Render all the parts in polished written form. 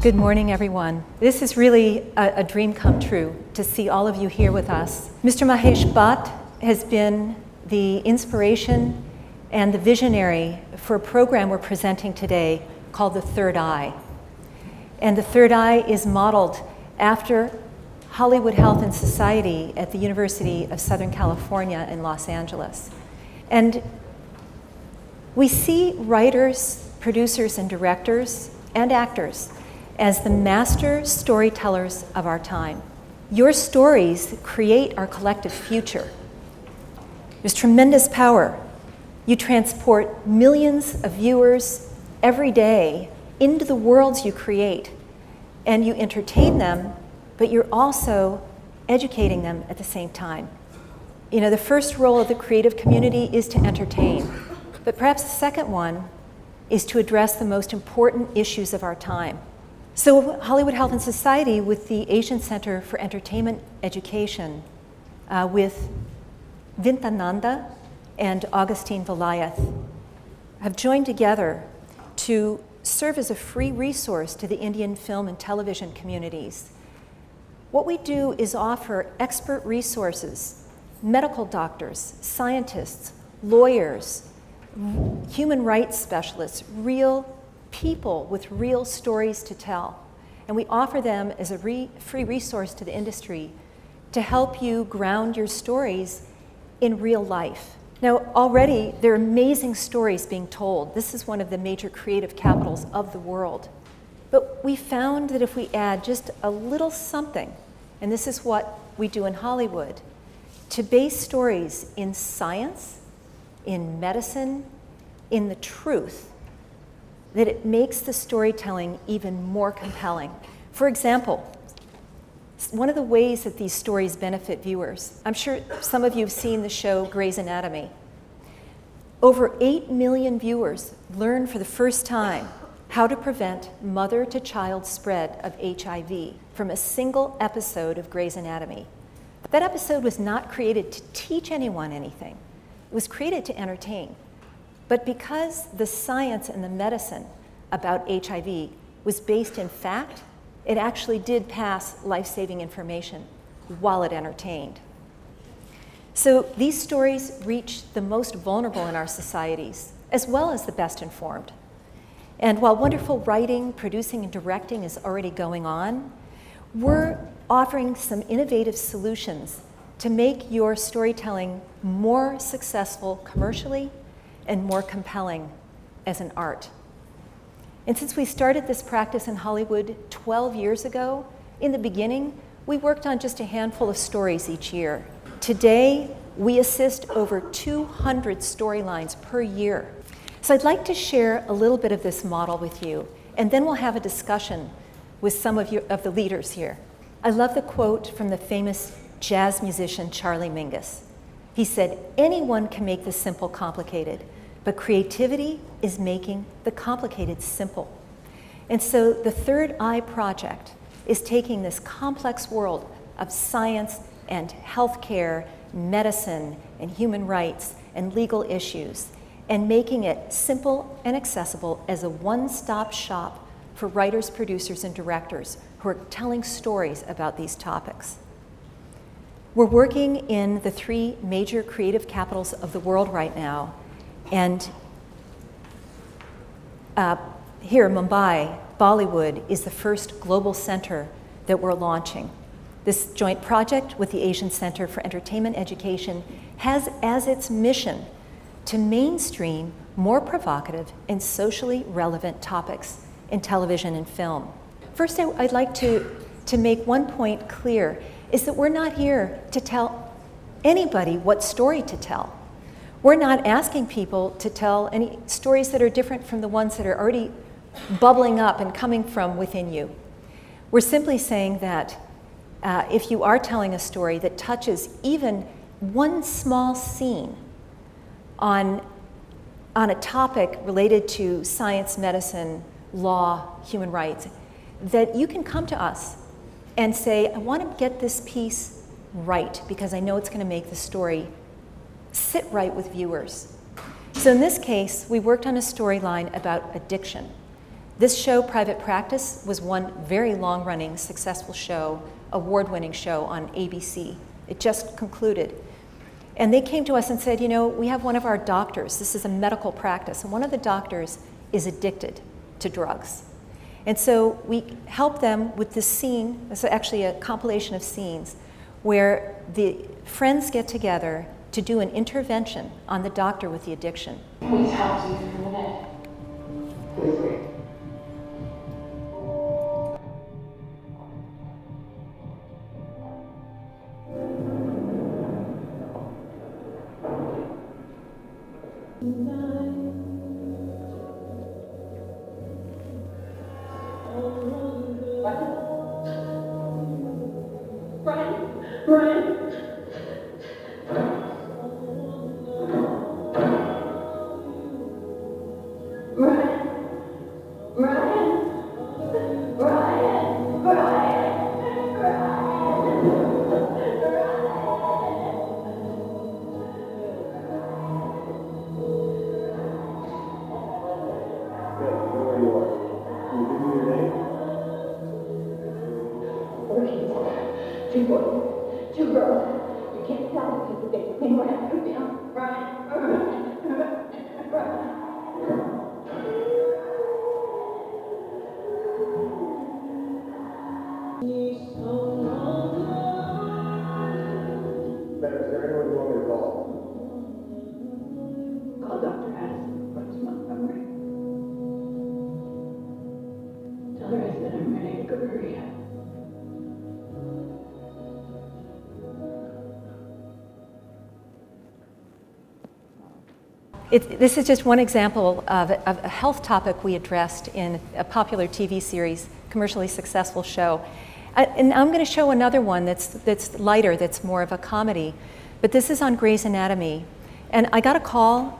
Good morning, everyone. This is really a dream come true to see all of you here with us. Mr. Mahesh Bhatt has been the inspiration and the visionary for a program we're presenting today called The Third Eye. And The Third Eye is modeled after Hollywood Health and Society at the University of Southern California in Los Angeles. And we see writers, producers, and directors and actors as the master storytellers of our time. Your stories create our collective future. There's tremendous power. You transport millions of viewers every day into the worlds you create, and you entertain them, but you're also educating them at the same time. You know, the first role of the creative community is to entertain, but perhaps the second one is to address the most important issues of our time. So Hollywood Health and Society, with the Asian Center for Entertainment Education, with Vintananda and Augustine Velayeth, have joined together to serve as a free resource to the Indian film and television communities. What we do is offer expert resources, medical doctors, scientists, lawyers, human rights specialists, real people with real stories to tell. And we offer them as a free resource to the industry to help you ground your stories in real life. Now, already there are amazing stories being told. This is one of the major creative capitals of the world. But we found that if we add just a little something, and this is what we do in Hollywood, to base stories in science, in medicine, in the truth, that it makes the storytelling even more compelling. For example, one of the ways that these stories benefit viewers, I'm sure some of you have seen the show Grey's Anatomy. Over 8 million viewers learn for the first time how to prevent mother-to-child spread of HIV from a single episode of Grey's Anatomy. That episode was not created to teach anyone anything. It was created to entertain. But because the science and the medicine about HIV was based in fact, it actually did pass life-saving information while it entertained. So these stories reach the most vulnerable in our societies, as well as the best informed. And while wonderful writing, producing, and directing is already going on, we're offering some innovative solutions to make your storytelling more successful commercially and more compelling as an art. And since we started this practice in Hollywood 12 years ago, in the beginning, we worked on just a handful of stories each year. Today, we assist over 200 storylines per year. So I'd like to share a little bit of this model with you, and then we'll have a discussion with some of the leaders here. I love the quote from the famous jazz musician Charlie Mingus. He said, "Anyone can make the simple complicated, but creativity is making the complicated simple." And so the Third Eye Project is taking this complex world of science and healthcare, medicine and human rights and legal issues and making it simple and accessible as a one-stop shop for writers, producers, and directors who are telling stories about these topics. We're working in the 3 major creative capitals of the world right now. And here, Mumbai, Bollywood is the first global center that we're launching. This joint project with the Asian Center for Entertainment Education has as its mission to mainstream more provocative and socially relevant topics in television and film. First, I'd like to make one point clear, is that we're not here to tell anybody what story to tell. We're not asking people to tell any stories that are different from the ones that are already bubbling up and coming from within you. We're simply saying that if you are telling a story that touches even one small scene on a topic related to science, medicine, law, human rights, that you can come to us and say, I want to get this piece right because I know it's going to make the story sit right with viewers. So in this case, we worked on a storyline about addiction. This show, Private Practice, was one very long-running, successful show, award-winning show on ABC. It just concluded. And they came to us and said, you know, we have one of our doctors, this is a medical practice, and one of the doctors is addicted to drugs. And so we help them with this scene, it's actually a compilation of scenes, where the friends get together to do an intervention on the doctor with the addiction. Please help me for a minute. Please wait. Two girls. You can't tell because they think we're not going down. Brian. Better, is there anyone you want me to call? Call Dr. Addison first, Montgomery. Tell her I said I'm ready to go to rehab. This is just one example of a health topic we addressed in a popular TV series, commercially successful show. And I'm going to show another one that's lighter, that's more of a comedy. But this is on Grey's Anatomy. And I got a call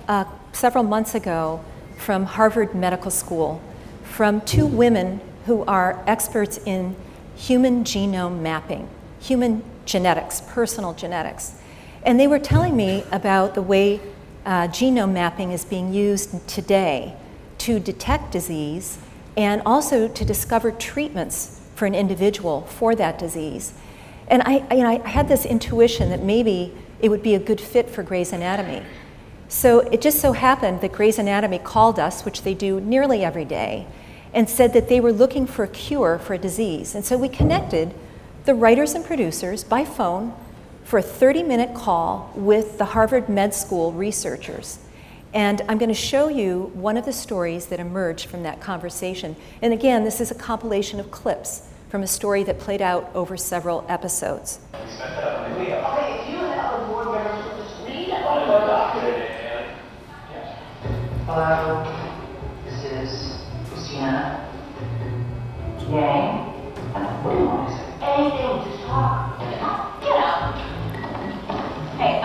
several months ago from Harvard Medical School from two women who are experts in human genome mapping, human genetics, personal genetics. And they were telling me about the way genome mapping is being used today to detect disease and also to discover treatments for an individual for that disease. And I had this intuition that maybe it would be a good fit for Grey's Anatomy. So it just so happened that Grey's Anatomy called us, which they do nearly every day, and said that they were looking for a cure for a disease. And so we connected the writers and producers by phone for a 30-minute call with the Harvard Med School researchers. And I'm going to show you one of the stories that emerged from that conversation. And again, this is a compilation of clips from a story that played out over several episodes. Okay, if you and the other board members would just read what the document. Hello, this is Christina. Yang. What do you want to say? Anything, just talk. Get up. Hey,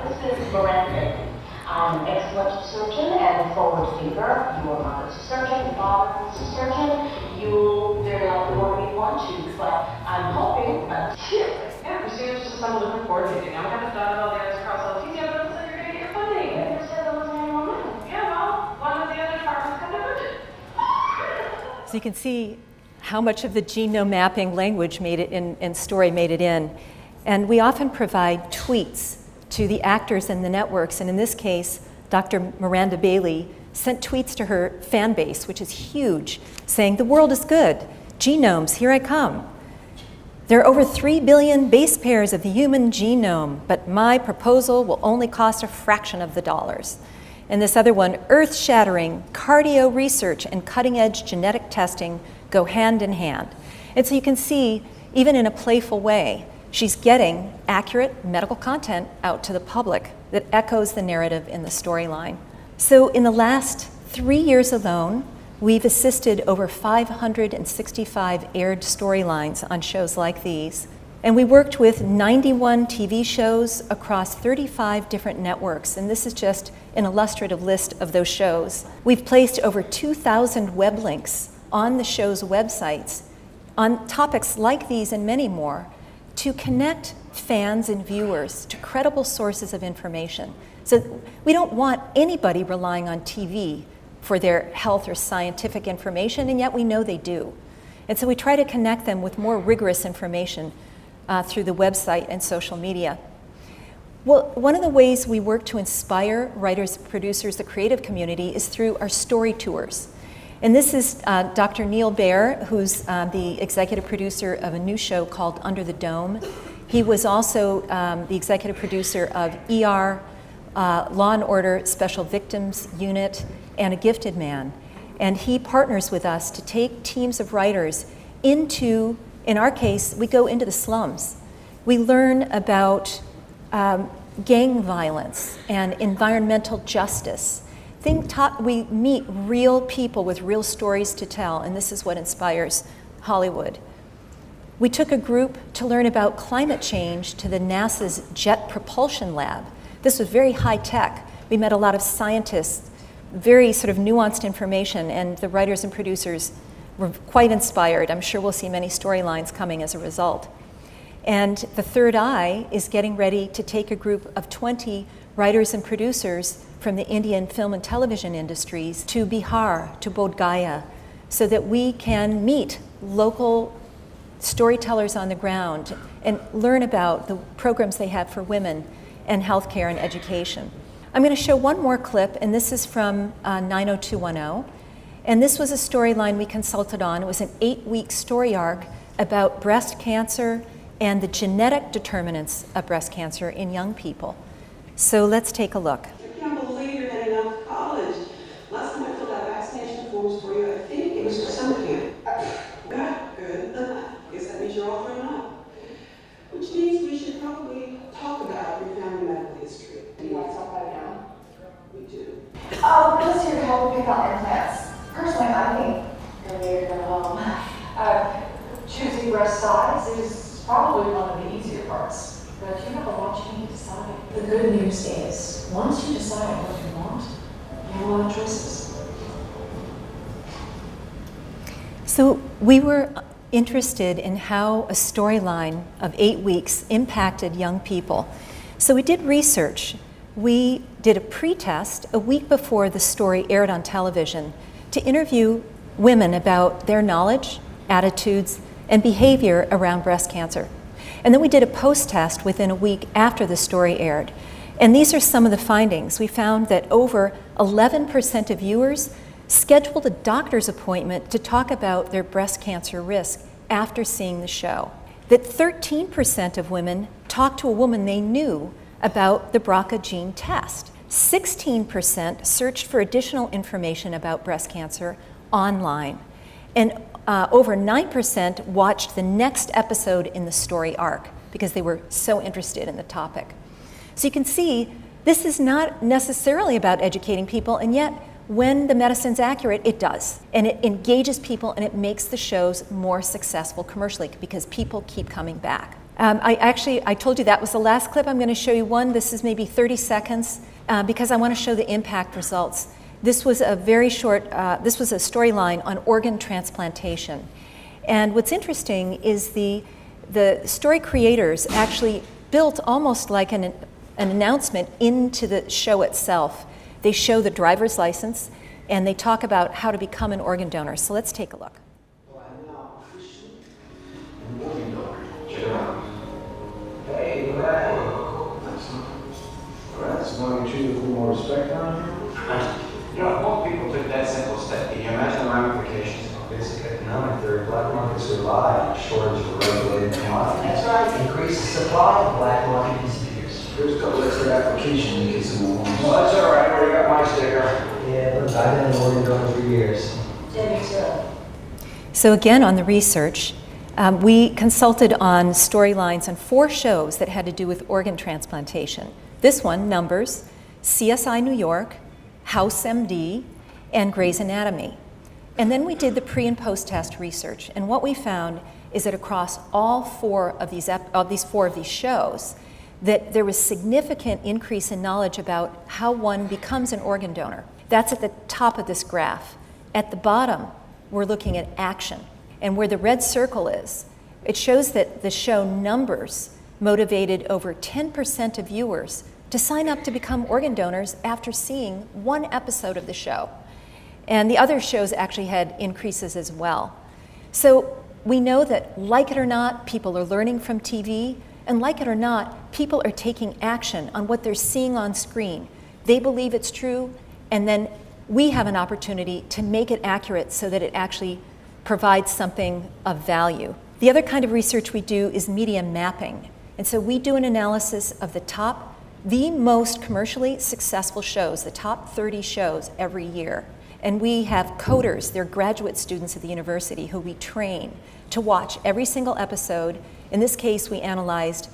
this is Miranda. I'm an excellent surgeon and a forward thinker. Your mother's a surgeon, your father's a surgeon. You'll very likely want to be one too, but I'm hoping Yeah, we see it's just some different coordinating. I haven't done all the others across all these, but it looks like you're going to get your funding. I never said there wasn't anyone else. Yeah, well, one of the other departments cut their budget. So you can see how much of the genome mapping language made it in, and story made it in. And we often provide tweets to the actors and the networks. And in this case, Dr. Miranda Bailey sent tweets to her fan base, which is huge, saying, "The world is good. Genomes, here I come. There are over 3 billion base pairs of the human genome, but my proposal will only cost a fraction of the dollars." And this other one, "Earth-shattering cardio research and cutting-edge genetic testing go hand in hand." And so you can see, even in a playful way, she's getting accurate medical content out to the public that echoes the narrative in the storyline. So in the last 3 years alone, we've assisted over 565 aired storylines on shows like these. And we worked with 91 TV shows across 35 different networks, and this is just an illustrative list of those shows. We've placed over 2,000 web links on the show's websites on topics like these and many more to connect fans and viewers to credible sources of information. So we don't want anybody relying on TV for their health or scientific information, and yet we know they do. And so we try to connect them with more rigorous information through the website and social media. Well, one of the ways we work to inspire writers, producers, the creative community is through our story tours. And this is Dr. Neil Baer, who's the executive producer of a new show called Under the Dome. He was also the executive producer of ER, Law and Order Special Victims Unit, and A Gifted Man. And he partners with us to take teams of writers into, in our case, we go into the slums. We learn about gang violence and environmental justice. We meet real people with real stories to tell, and this is what inspires Hollywood. We took a group to learn about climate change to the NASA's Jet Propulsion Lab. This was very high tech. We met a lot of scientists, very sort of nuanced information, and the writers and producers were quite inspired. I'm sure we'll see many storylines coming as a result. And the Third Eye is getting ready to take a group of 20 writers and producers from the Indian film and television industries to Bihar, to Bodh Gaya, so that we can meet local storytellers on the ground and learn about the programs they have for women and healthcare and education. I'm going to show one more clip, and this is from 90210. And this was a storyline we consulted on. It was an 8-week story arc about breast cancer and the genetic determinants of breast cancer in young people. So let's take a look. I can't believe you're heading out to college. Last time I filled out vaccination forms for you, I think it was for summer camp. Yeah, good. Guess that means you're all thrown up. Which means we should probably talk about your family medical history. Do you want to talk about it now? We do. Let's hear how we pick out implants. Personally, I think Go there, go home. Choosing breast size is probably one of the easier parts, but you have a lot you need to decide. The good news is, once you decide what you want, you have a lot of choices. So we were interested in how a storyline of 8 weeks impacted young people. So we did research. We did a pre-test a week before the story aired on television to interview women about their knowledge, attitudes, and behavior around breast cancer. And then we did a post-test within a week after the story aired. And these are some of the findings. We found that over 11% of viewers scheduled a doctor's appointment to talk about their breast cancer risk after seeing the show. That 13% of women talked to a woman they knew about the BRCA gene test. 16% searched for additional information about breast cancer online. And over 9% watched the next episode in the story arc because they were so interested in the topic. So you can see this is not necessarily about educating people, and yet when the medicine's accurate, it does. And it engages people and it makes the shows more successful commercially because people keep coming back. I told you that was the last clip. I'm going to show you one. This is maybe 30 seconds because I want to show the impact results. This was a very short, this was a storyline on organ transplantation. And what's interesting is the story creators actually built almost like an announcement into the show itself. They show the driver's license and they talk about how to become an organ donor. So let's take a look. Hey, glad. Alright, as long as you treat it with more respect on you. You know, if more people took that simple step, can you imagine the ramifications of basic economic theory? Black market survive, shortage of regulated commodities. that's right. Increase the supply of black market disappears. There's no extra application in case of more. Well, that's all right. I already got my sticker. Yeah, look, I've been an organ donor for years. Yeah, me too. So again, on the research, we consulted on storylines on 4 shows that had to do with organ transplantation. This one, Numbers, CSI New York, House MD, and Grey's Anatomy. And then we did the pre and post test research. And what we found is that across all 4 of these shows, that there was significant increase in knowledge about how one becomes an organ donor. That's at the top of this graph. At the bottom, we're looking at action. And where the red circle is, it shows that the show Numbers motivated over 10% of viewers to sign up to become organ donors after seeing 1 episode of the show. And the other shows actually had increases as well. So we know that, like it or not, people are learning from TV, and like it or not, people are taking action on what they're seeing on screen. They believe it's true, and then we have an opportunity to make it accurate so that it actually provides something of value. The other kind of research we do is media mapping. And so we do an analysis of the most commercially successful shows, the top 30 shows every year. And we have coders, they're graduate students at the university who we train to watch every single episode. In this case, we analyzed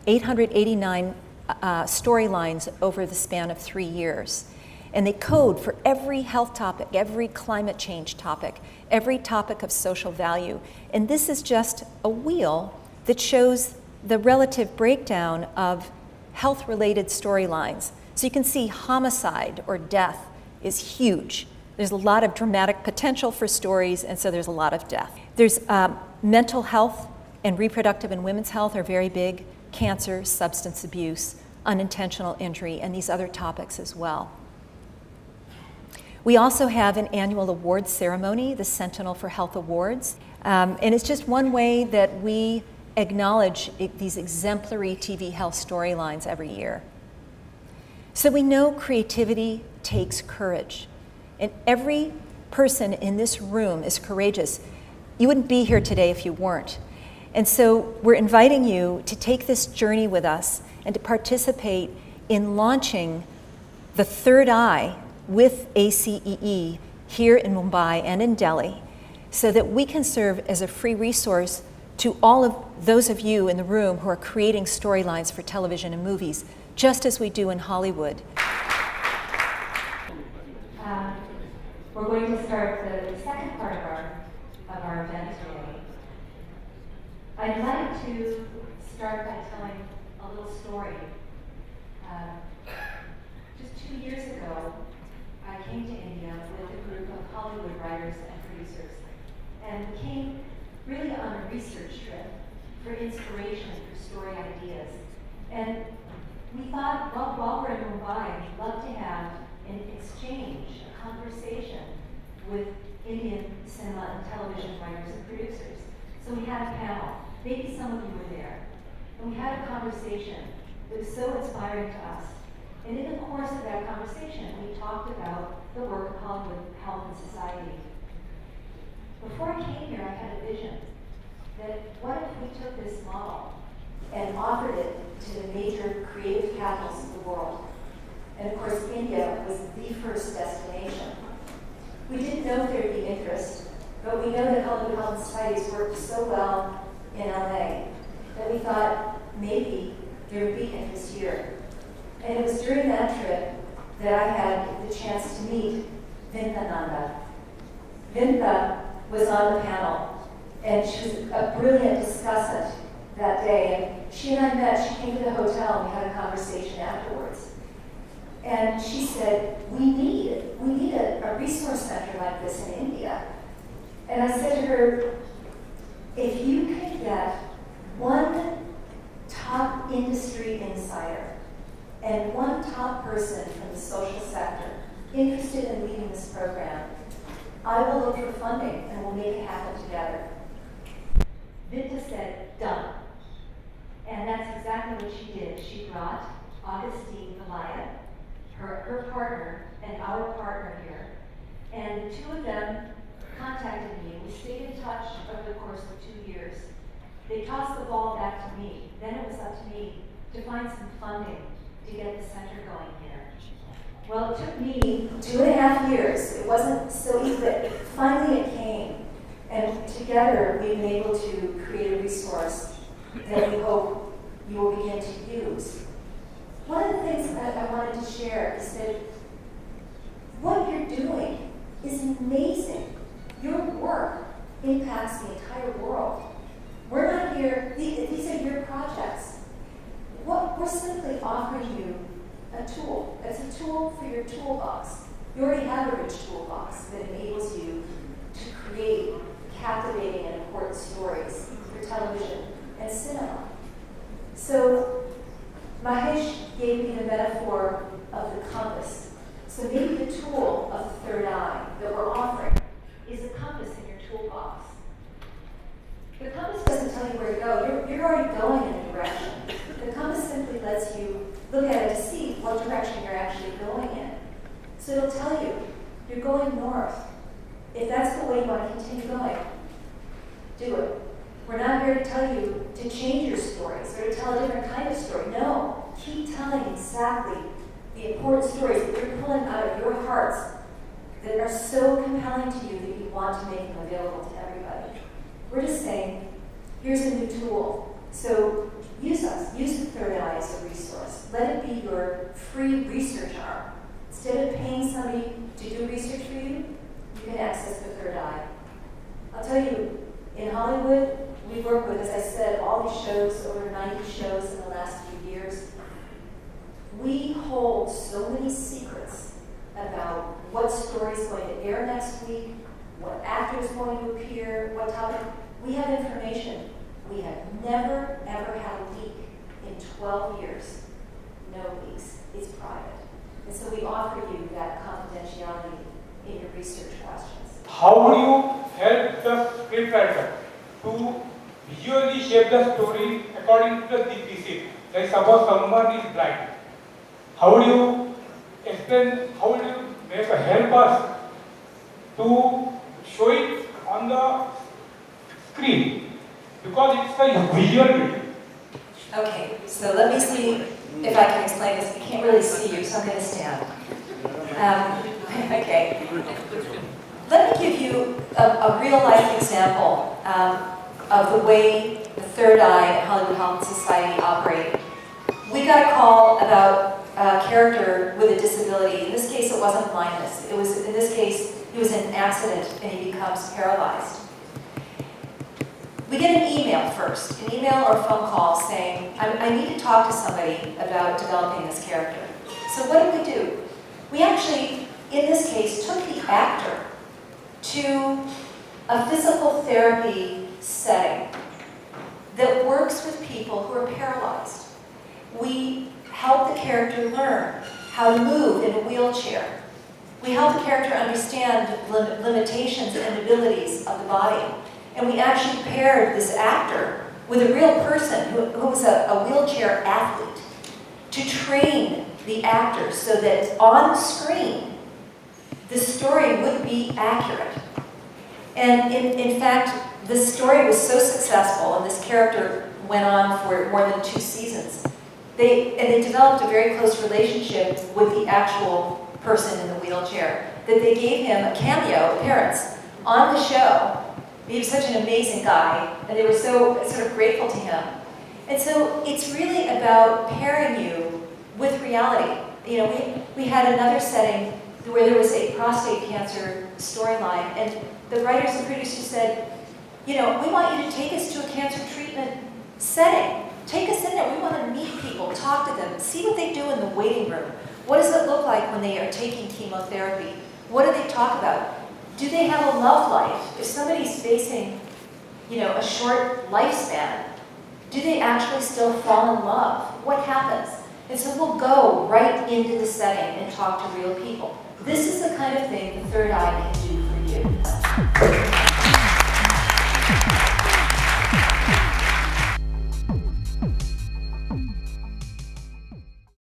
889 storylines over the span of 3 years. And they code for every health topic, every climate change topic, every topic of social value. And this is just a wheel that shows the relative breakdown of health-related storylines. So you can see homicide or death is huge. There's a lot of dramatic potential for stories, and so there's a lot of death. There's mental health and reproductive and women's health are very big, cancer, substance abuse, unintentional injury, and these other topics as well. We also have an annual awards ceremony, the Sentinel for Health Awards, and it's just one way that we acknowledge these exemplary TV health storylines every year. So we know creativity takes courage, and every person in this room is courageous. You wouldn't be here today if you weren't. And so we're inviting you to take this journey with us and to participate in launching the Third Eye with ACEE here in Mumbai and in Delhi, so that we can serve as a free resource to all of those of you in the room who are creating storylines for television and movies, just as we do in Hollywood. We're going to start the second part of our event today. I'd like to start by telling a little story. Just 2 years ago, I came to India with a group of Hollywood writers and producers, and we came really on a research trip for inspiration for story ideas. And we thought, well, while we're in Mumbai, we'd love to have an exchange, a conversation with Indian cinema and television writers and producers. So we had a panel. Maybe some of you were there. And we had a conversation that was so inspiring to us. And in the course of that conversation, we talked about the work of Hollywood Health and Society. Before I came here, I had a vision that what if we took this model and offered it to the major creative capitals of the world? And of course, India was the first destination. We didn't know if there'd be interest, but we know that Hollywood Health and Societies worked so well in LA that we thought maybe there would be interest here. And it was during that trip that I had the chance to meet Vinta Nanda. Vinta was on the panel, and she was a brilliant discussant that day. And she and I met. She came to the hotel, and we had a conversation afterwards. And she said, we need a resource center like this in India. And I said to her, if you could get one top industry insider and one top person from the social sector interested in leading this program, I will look for funding and we'll make it happen together. Vinta said, done. And that's exactly what she did. She brought Augustine Goliath, her partner, and our partner here. And the two of them contacted me. We stayed in touch over the course of 2 years. They tossed the ball back to me. Then it was up to me to find some funding to get the center going here. Well, it took me 2.5 years. It wasn't so easy, but finally it came. And together we've been able to create a resource that we hope you will begin to use. One of the things that I wanted to share is that what you're doing is amazing. Your work impacts the entire world. We're not here, these are your projects. We're simply offering you a tool. It's a tool for your toolbox. You already have a rich toolbox that enables you to create captivating and important stories for television and cinema. So Mahesh gave me the metaphor of the compass. So maybe the tool of the third eye that we're offering is a compass in your toolbox. The compass doesn't tell you where to go. You're already going in a direction. The compass simply lets you look at it to see what direction you're actually going in. So it'll tell you, you're going north. If that's the way you want to continue going, do it. We're not here to tell you to change your stories or to tell a different kind of story. No, keep telling exactly the important stories that you're pulling out of your hearts that are so compelling to you that you want to make them available to everybody. We're just saying, here's a new tool. So use us. Use the third eye as a resource. Let it be your free research arm. Instead of paying somebody to do research for you, you can access the third eye. I'll tell you, in Hollywood, we work with, as I said, all these shows, over 90 shows in the last few years. We hold so many secrets about what story is going to air next week, what actor is going to appear, what topic. We have information. We have never, ever had a leak in 12 years. No leaks. It's private. And so we offer you that confidentiality in your research questions. How would you help the scriptwriter to visually shape the story according to the thesis? Like suppose someone is blind. How would you explain, how would you help us to show it on the screen? Because it's a visual medium. Okay, so let me see if I can explain this. I can't really see you, so I'm going to stand. Okay. Let me give you a real-life example of the way the third eye at Hollywood Health and Society operate. We got a call about a character with a disability. In this case, it wasn't blindness. It was, in this case, he was in an accident and he becomes paralyzed. We get an email first, an email or phone call saying, I need to talk to somebody about developing this character. So what did we do? We actually, in this case, took the actor to a physical therapy setting that works with people who are paralyzed. We help the character learn how to move in a wheelchair. We help the character understand the limitations and abilities of the body. And we actually paired this actor with a real person who was a wheelchair athlete to train the actor so that on screen, the story would be accurate. And in fact, the story was so successful, and this character went on for more than 2 seasons. They developed a very close relationship with the actual person in the wheelchair, that they gave him a cameo appearance on the show. He was such an amazing guy, and they were so sort of grateful to him. And so it's really about pairing you with reality. You know, we had another setting where there was a prostate cancer storyline, and the writers and producers said, you know, we want you to take us to a cancer treatment setting. Take us in there. We want to meet people, talk to them, see what they do in the waiting room. What does it look like when they are taking chemotherapy? What do they talk about? Do they have a love life? If somebody's facing, you know, a short lifespan, do they actually still fall in love? What happens? And so we'll go right into the setting and talk to real people. This is the kind of thing the third eye can do